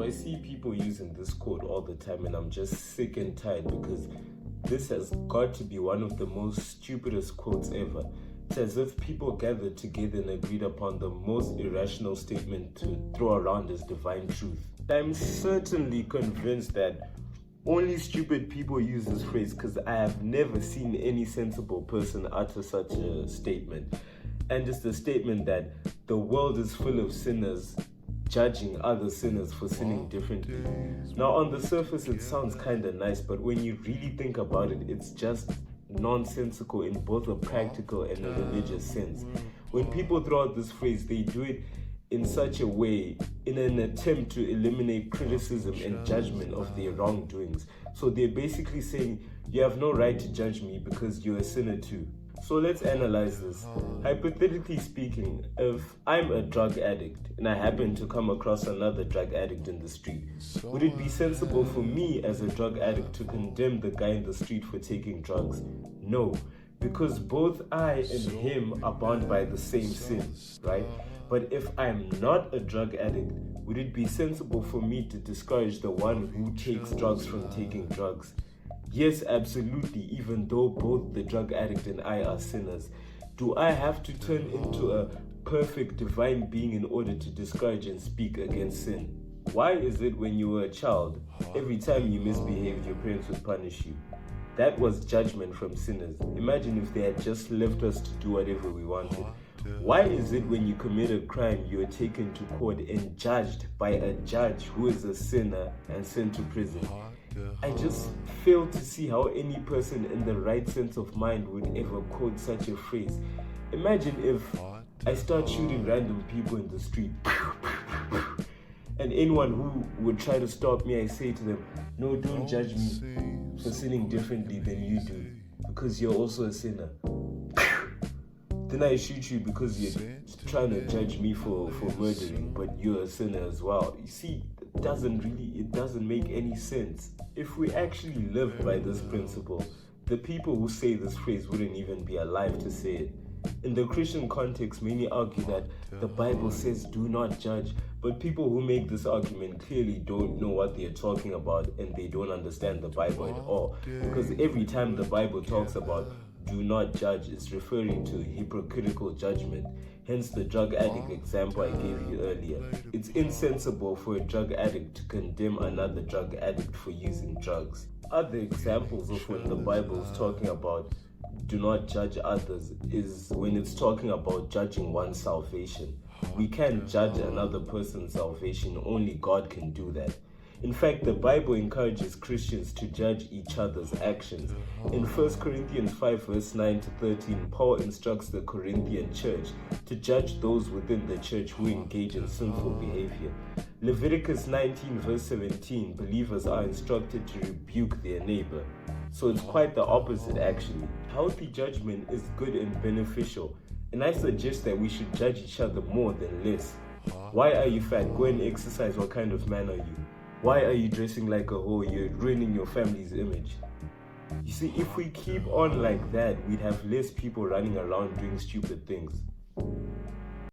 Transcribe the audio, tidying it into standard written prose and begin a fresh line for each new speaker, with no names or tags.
So I see people using this quote all the time, and I'm just sick and tired because this has got to be one of the most stupidest quotes ever. It's as if people gathered together and agreed upon the most irrational statement to throw around as divine truth. I'm certainly convinced that only stupid people use this phrase because I have never seen any sensible person utter such a statement. And it's the statement that the world is full of sinners judging other sinners for sinning differently. Now, on the surface, it sounds kind of nice, but when you really think about it, it's just nonsensical in both a practical and a religious sense. When people throw out this phrase, they do it in such a way in an attempt to eliminate criticism and judgment of their wrongdoings. So they're basically saying, you have no right to judge me because you're a sinner too. So let's analyze this. Hypothetically speaking, if I'm a drug addict and I happen to come across another drug addict in the street, would it be sensible for me as a drug addict to condemn the guy in the street for taking drugs? No, because both I and him are bound by the same sin, right? But if I'm not a drug addict, would it be sensible for me to discourage the one who takes drugs from taking drugs? Yes, absolutely, even though both the drug addict and I are sinners. Do I have to turn into a perfect divine being in order to discourage and speak against sin? Why is it when you were a child, every time you misbehaved, your parents would punish you? That was judgment from sinners. Imagine if they had just left us to do whatever we wanted. Why is it when you commit a crime, you are taken to court and judged by a judge who is a sinner and sent to prison? I just fail to see how any person in the right sense of mind would ever quote such a phrase. Imagine if I start shooting random people in the street and anyone who would try to stop me, I say to them, no, don't judge me for sinning differently than you do because you're also a sinner. Then I shoot you because you're trying to judge me for murdering, but you're a sinner as well. You see, it doesn't make any sense. If we actually lived by this principle, the people who say this phrase wouldn't even be alive to say it. In the Christian context, many argue that the Bible says do not judge, but people who make this argument clearly don't know what they're talking about and they don't understand the Bible at all. Because every time the Bible talks about do not judge, it's referring to hypocritical judgment. Hence the drug addict example I gave you earlier. It's insensible for a drug addict to condemn another drug addict for using drugs. Other examples of when the Bible is talking about do not judge others is when it's talking about judging one's salvation. We can't judge another person's salvation, only God can do that. In fact, the Bible encourages Christians to judge each other's actions. In 1 Corinthians 5 verse 9 to 13, Paul instructs the Corinthian church to judge those within the church who engage in sinful behavior. Leviticus 19 verse 17, believers are instructed to rebuke their neighbor. So it's quite the opposite actually. Healthy judgment is good and beneficial, and I suggest that we should judge each other more than less. Why are you fat? Go and exercise. What kind of man are you? Why are you dressing like a hoe? You're ruining your family's image. You see, if we keep on like that, we'd have less people running around doing stupid things.